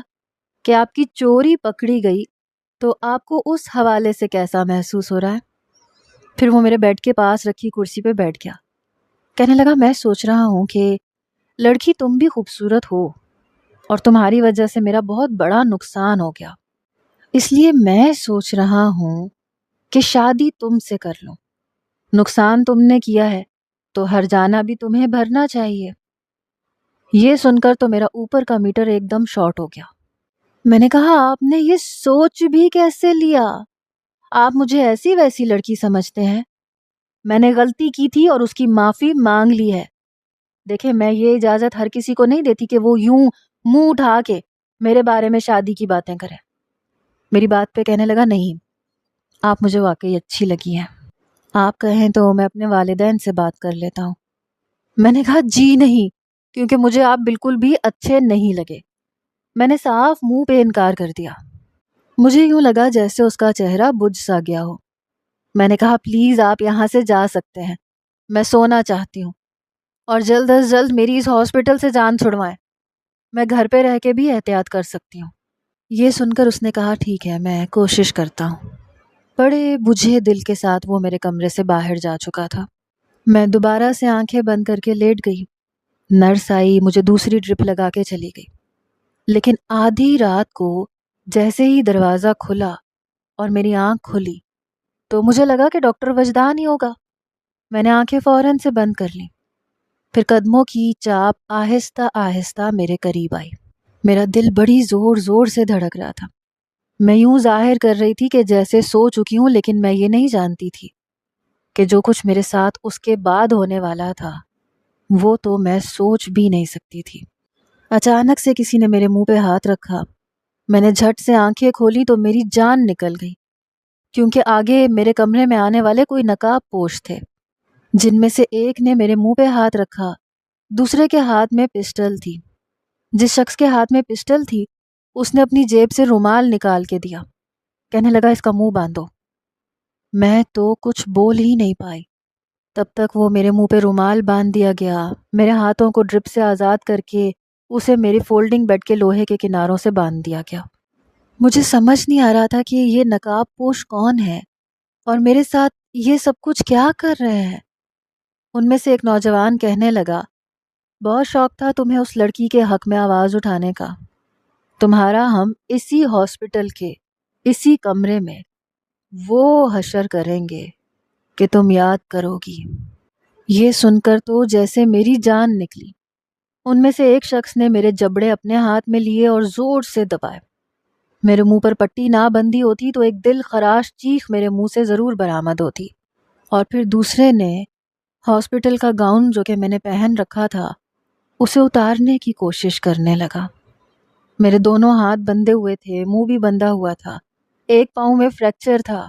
کہ آپ کی چوری پکڑی گئی تو آپ کو اس حوالے سے کیسا محسوس ہو رہا ہے۔ پھر وہ میرے بیڈ کے پاس رکھی کرسی پہ بیٹھ گیا۔ کہنے لگا میں سوچ رہا ہوں کہ لڑکی تم بھی خوبصورت ہو اور تمہاری وجہ سے میرا بہت بڑا نقصان ہو گیا، اس لیے میں سوچ رہا ہوں کہ شادی تم سے کر لوں۔ نقصان تم نے کیا ہے تو ہر جانا بھی تمہیں بھرنا چاہیے۔ یہ سن کر تو میرا اوپر کا میٹر ایک دم شارٹ ہو گیا۔ میں نے کہا آپ نے یہ سوچ بھی کیسے لیا؟ آپ مجھے ایسی ویسی لڑکی سمجھتے ہیں؟ میں نے غلطی کی تھی اور اس کی معافی مانگ لی ہے۔ دیکھیں میں یہ اجازت ہر کسی کو نہیں دیتی کہ وہ یوں منہ اٹھا کے میرے بارے میں شادی کی باتیں کرے۔ میری بات پہ کہنے لگا نہیں، آپ مجھے واقعی اچھی لگی ہیں، آپ کہیں تو میں اپنے والدین سے بات کر لیتا ہوں۔ میں نے کہا جی نہیں، کیونکہ مجھے آپ بالکل بھی اچھے نہیں لگے۔ میں نے صاف منہ پہ انکار کر دیا۔ مجھے یوں لگا جیسے اس کا چہرہ بجھ سا گیا ہو۔ میں نے کہا پلیز آپ یہاں سے جا سکتے ہیں، میں سونا چاہتی ہوں اور جلد از جلد میری اس ہاسپٹل سے جان چھڑوائیں، میں گھر پہ رہ کے بھی احتیاط کر سکتی ہوں۔ یہ سن کر اس نے کہا ٹھیک ہے میں کوشش کرتا ہوں۔ بڑے بجھے دل کے ساتھ وہ میرے کمرے سے باہر جا چکا تھا۔ میں دوبارہ سے آنکھیں بند کر کے لیٹ گئی۔ نرس آئی، مجھے دوسری ڈرپ لگا کے چلی گئی، لیکن آدھی رات کو جیسے ہی دروازہ کھلا اور میری آنکھ کھلی تو مجھے لگا کہ ڈاکٹر وجدان ہی ہوگا۔ میں نے آنکھیں فوراً سے بند کر لیں۔ پھر قدموں کی چاپ آہستہ آہستہ میرے قریب آئی۔ میرا دل بڑی زور زور سے دھڑک رہا تھا۔ میں یوں ظاہر کر رہی تھی کہ جیسے سو چکی ہوں، لیکن میں یہ نہیں جانتی تھی کہ جو کچھ میرے ساتھ اس کے بعد ہونے والا تھا وہ تو میں سوچ بھی نہیں سکتی تھی۔ اچانک سے کسی نے میرے منہ پہ ہاتھ رکھا۔ میں نے جھٹ سے آنکھیں کھولی تو میری جان نکل گئی، کیونکہ آگے میرے کمرے میں آنے والے کوئی نقاب پوش تھے، جن میں سے ایک نے میرے منہ پہ ہاتھ رکھا، دوسرے کے ہاتھ میں پسٹل تھی۔ جس شخص کے ہاتھ میں پسٹل تھی اس نے اپنی جیب سے رومال نکال کے دیا، کہنے لگا اس کا منہ باندھو۔ میں تو کچھ بول ہی نہیں پائی۔ تب تک وہ میرے منہ پہ رومال باندھ دیا گیا، میرے ہاتھوں کو ڈرپ سے آزاد کر کے اسے میری فولڈنگ بیڈ کے لوہے کے کناروں سے باندھ دیا گیا۔ مجھے سمجھ نہیں آ رہا تھا کہ یہ نقاب پوش کون ہے اور میرے ساتھ یہ سب کچھ کیا کر رہے ہیں۔ ان میں سے ایک نوجوان کہنے لگا، بہت شوق تھا تمہیں اس لڑکی کے حق میں آواز اٹھانے کا، تمہارا ہم اسی ہاسپٹل کے اسی کمرے میں وہ حشر کریں گے کہ تم یاد کرو گی۔ یہ سن کر تو جیسے میری جان نکلی۔ ان میں سے ایک شخص نے میرے جبڑے اپنے ہاتھ میں لیے اور زور سے دبائے۔ میرے منہ پر پٹی نہ بندھی ہوتی تو ایک دل خراش چیخ میرے منہ سے ضرور برآمد ہوتی۔ اور پھر دوسرے نے ہاسپٹل کا گاؤن جو کہ میں نے پہن رکھا تھا اسے اتارنے کی کوشش کرنے لگا۔ میرے دونوں ہاتھ بندھے ہوئے تھے، منہ بھی بندھا ہوا تھا، ایک پاؤں میں فریکچر تھا،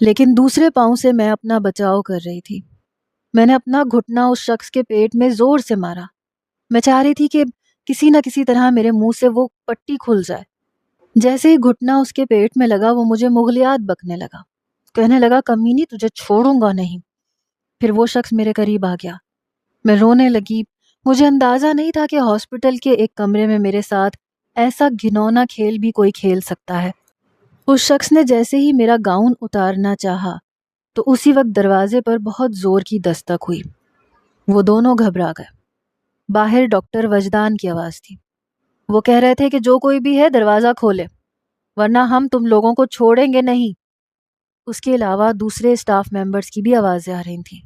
لیکن دوسرے پاؤں سے میں اپنا بچاؤ کر رہی تھی۔ میں نے اپنا گھٹنا اس شخص کے پیٹ میں زور سے مارا۔ میں چاہ رہی تھی کہ کسی نہ کسی طرح میرے منہ سے وہ پٹی کھل جائے۔ جیسے ہی گھٹنا اس کے پیٹ میں لگا وہ مجھے مغلیات بکنے لگا، کہنے لگا، کمینی تجھے چھوڑوں گا نہیں۔ پھر وہ شخص میرے قریب آ گیا۔ میں رونے لگی۔ مجھے اندازہ نہیں تھا کہ ہاسپٹل کے ایک کمرے میں میرے ساتھ ایسا گھنونا کھیل بھی کوئی کھیل سکتا ہے۔ اس شخص نے جیسے ہی میرا گاؤن اتارنا چاہا تو اسی وقت دروازے پر بہت زور کی دستک ہوئی۔ وہ دونوں گھبرا گئے۔ باہر ڈاکٹر وجدان کی آواز تھی۔ وہ کہہ رہے تھے کہ جو کوئی بھی ہے دروازہ کھولے ورنہ ہم تم لوگوں کو چھوڑیں گے نہیں۔ اس کے علاوہ دوسرے اسٹاف ممبرز کی بھی آوازیں آ رہی تھیں۔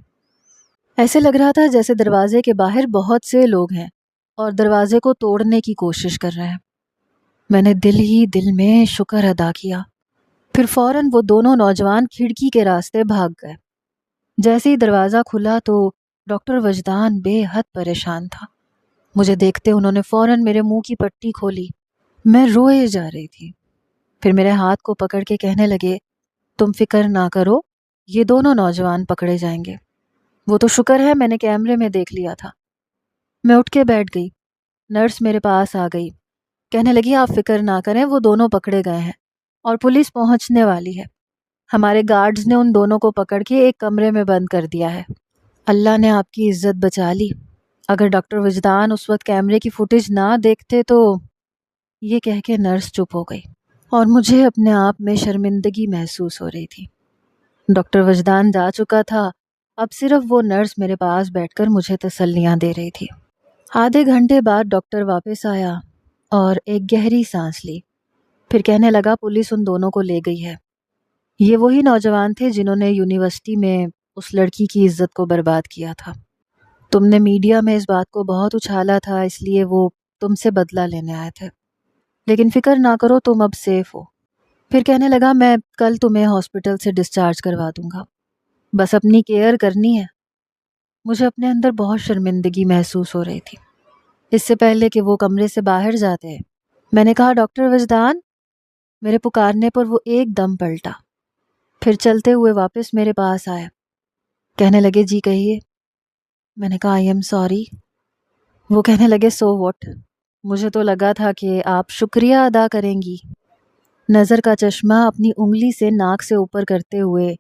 ایسے لگ رہا تھا جیسے دروازے کے باہر بہت سے لوگ ہیں اور دروازے کو توڑنے کی کوشش کر رہے ہیں۔ میں نے دل ہی دل میں شکر ادا کیا۔ پھر فوراً وہ دونوں نوجوان کھڑکی کے راستے بھاگ گئے۔ جیسے ہی دروازہ کھلا تو ڈاکٹر وجدان بے حد پریشان تھا۔ مجھے دیکھتے انہوں نے فوراً میرے منہ کی پٹی کھولی۔ میں روئے جا رہی تھی۔ پھر میرے ہاتھ کو پکڑ کے کہنے لگے، تم فکر نہ کرو، یہ دونوں نوجوان پکڑے جائیں گے۔ وہ تو شکر ہے میں نے کیمرے میں دیکھ لیا تھا۔ میں اٹھ کے بیٹھ گئی۔ نرس میرے پاس آ گئی، کہنے لگی، آپ فکر نہ کریں، وہ دونوں پکڑے گئے ہیں اور پولیس پہنچنے والی ہے۔ ہمارے گارڈز نے ان دونوں کو پکڑ کے ایک کمرے میں بند کر دیا ہے۔ اللہ نے آپ کی عزت بچا لی۔ اگر ڈاکٹر وجدان اس وقت کیمرے کی فوٹیج نہ دیکھتے تو… یہ کہہ کے نرس چپ ہو گئی اور مجھے اپنے آپ میں شرمندگی محسوس ہو رہی تھی۔ ڈاکٹر وجدان جا چکا تھا، اب صرف وہ نرس میرے پاس بیٹھ کر مجھے تسلیاں دے رہی تھی۔ آدھے گھنٹے بعد ڈاکٹر واپس آیا اور ایک گہری سانس لی، پھر کہنے لگا، پولیس ان دونوں کو لے گئی ہے۔ یہ وہی نوجوان تھے جنہوں نے یونیورسٹی میں اس لڑکی کی عزت کو برباد کیا تھا۔ تم نے میڈیا میں اس بات کو بہت اچھالا تھا، اس لیے وہ تم سے بدلہ لینے آئے تھے، لیکن فکر نہ کرو، تم اب سیف ہو۔ پھر کہنے لگا، میں کل تمہیں ہاسپٹل سے ڈسچارج کروا دوں گا، بس اپنی کیئر کرنی ہے۔ مجھے اپنے اندر بہت شرمندگی محسوس ہو رہی تھی۔ اس سے پہلے کہ وہ کمرے سے باہر جاتے میں نے کہا، ڈاکٹر وجدان۔ میرے پکارنے پر وہ ایک دم پلٹا، پھر چلتے ہوئے واپس میرے پاس آیا۔ کہنے لگے، جی کہیے۔ میں نے کہا، آئی ایم سوری۔ وہ کہنے لگے، سو واٹ؟ مجھے تو لگا تھا کہ آپ شکریہ ادا کریں گی۔ نظر کا چشمہ اپنی انگلی سے ناک سے اوپر کرتے ہوئے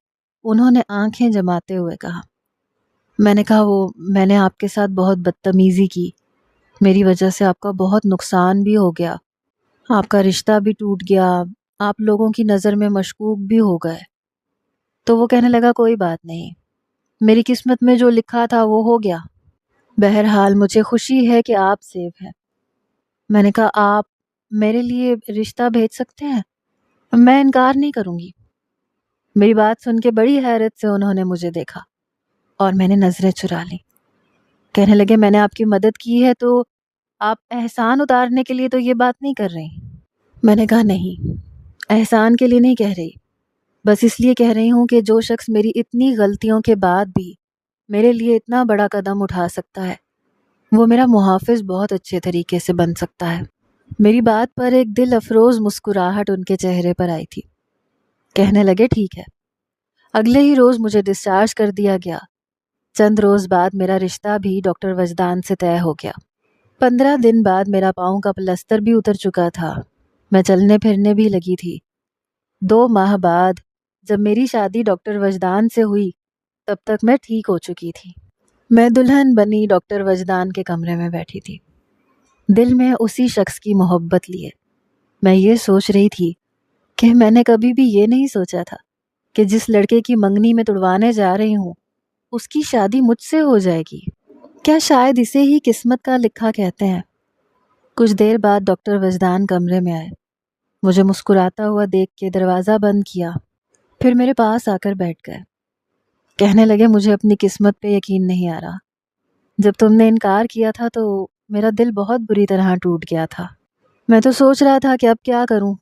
انہوں نے آنکھیں جماتے ہوئے کہا۔ میں نے کہا، میں نے آپ کے ساتھ بہت بدتمیزی کی، میری وجہ سے آپ کا بہت نقصان بھی ہو گیا، آپ کا رشتہ بھی ٹوٹ گیا، آپ لوگوں کی نظر میں مشکوک بھی ہو گئے۔ تو وہ کہنے لگا، کوئی بات نہیں، میری قسمت میں جو لکھا تھا وہ ہو گیا۔ بہرحال مجھے خوشی ہے کہ آپ سیف ہیں۔ میں نے کہا، آپ میرے لیے رشتہ بھیج سکتے ہیں؟ میں انکار نہیں کروں گی۔ میری بات سن کے بڑی حیرت سے انہوں نے مجھے دیکھا اور میں نے نظریں چرا لی۔ کہنے لگے، میں نے آپ کی مدد کی ہے تو آپ احسان اتارنے کے لیے تو یہ بات نہیں کر رہی۔ میں نے کہا، نہیں، احسان کے لیے نہیں کہہ رہی، بس اس لیے کہہ رہی ہوں کہ جو شخص میری اتنی غلطیوں کے بعد بھی میرے لیے اتنا بڑا قدم اٹھا سکتا ہے وہ میرا محافظ بہت اچھے طریقے سے بن سکتا ہے۔ میری بات پر ایک دل افروز مسکراہٹ ان کے چہرے پر آئی تھی۔ کہنے لگے، ٹھیک ہے۔ اگلے ہی روز مجھے ڈسچارج کر دیا گیا۔ چند روز بعد میرا رشتہ بھی ڈاکٹر وجدان سے طے ہو گیا۔ 15 دن بعد میرا پاؤں کا پلستر بھی اتر چکا تھا، میں چلنے پھرنے بھی لگی تھی۔ 2 ماہ بعد جب میری شادی ڈاکٹر وجدان سے ہوئی تب تک میں ٹھیک ہو چکی تھی۔ میں دلہن بنی ڈاکٹر وجدان کے کمرے میں بیٹھی تھی۔ دل میں اسی شخص کی محبت لیے میں یہ سوچ رہی تھی کہ میں نے کبھی بھی یہ نہیں سوچا تھا کہ جس لڑکے کی منگنی میں تڑوانے جا رہی ہوں اس کی شادی مجھ سے ہو جائے گی۔ کیا شاید اسے ہی قسمت کا لکھا کہتے ہیں۔ کچھ دیر بعد ڈاکٹر وجدان کمرے میں آئے، مجھے مسکراتا ہوا دیکھ کے دروازہ بند کیا، پھر میرے پاس آ کر بیٹھ گئے۔ کہنے لگے مجھے اپنی قسمت پہ یقین نہیں آ رہا۔ جب تم نے انکار کیا تھا تو میرا دل بہت بری طرح ٹوٹ گیا تھا۔ میں تو سوچ رہا تھا کہ اب کیا کروں۔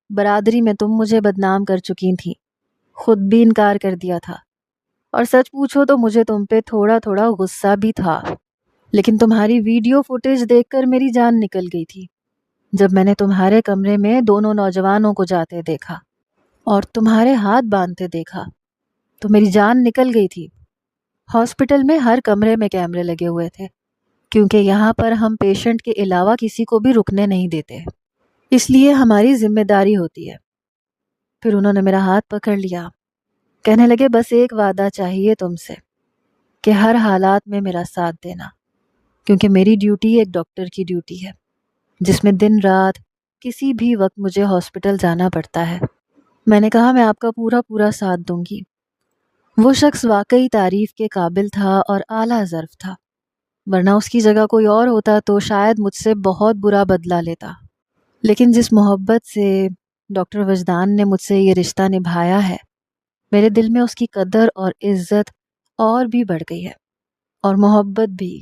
برادری میں تم مجھے بدنام کر چکی تھی، خود بھی انکار کر دیا تھا، اور سچ پوچھو تو مجھے تم پہ تھوڑا تھوڑا غصہ بھی تھا، لیکن تمہاری ویڈیو فوٹیج دیکھ کر میری جان نکل گئی تھی۔ جب میں نے تمہارے کمرے میں دونوں نوجوانوں کو جاتے دیکھا اور تمہارے ہاتھ باندھتے دیکھا تو میری جان نکل گئی تھی۔ ہاسپٹل میں ہر کمرے میں کیمرے لگے ہوئے تھے، کیونکہ یہاں پر ہم پیشنٹ کے علاوہ کسی کو بھی رکنے نہیں دیتے، اس لیے ہماری ذمہ داری ہوتی ہے۔ پھر انہوں نے میرا ہاتھ پکڑ لیا، کہنے لگے بس ایک وعدہ چاہیے تم سے کہ ہر حالات میں میرا ساتھ دینا، کیونکہ میری ڈیوٹی ایک ڈاکٹر کی ڈیوٹی ہے جس میں دن رات کسی بھی وقت مجھے ہاسپٹل جانا پڑتا ہے۔ میں نے کہا میں آپ کا پورا پورا ساتھ دوں گی۔ وہ شخص واقعی تعریف کے قابل تھا اور اعلیٰ ظرف تھا، ورنہ اس کی جگہ کوئی اور ہوتا تو شاید مجھ سے بہت برا بدلہ لیتا، لیکن جس محبت سے ڈاکٹر وجدان نے مجھ سے یہ رشتہ نبھایا ہے، میرے دل میں اس کی قدر اور عزت اور بھی بڑھ گئی ہے، اور محبت بھی۔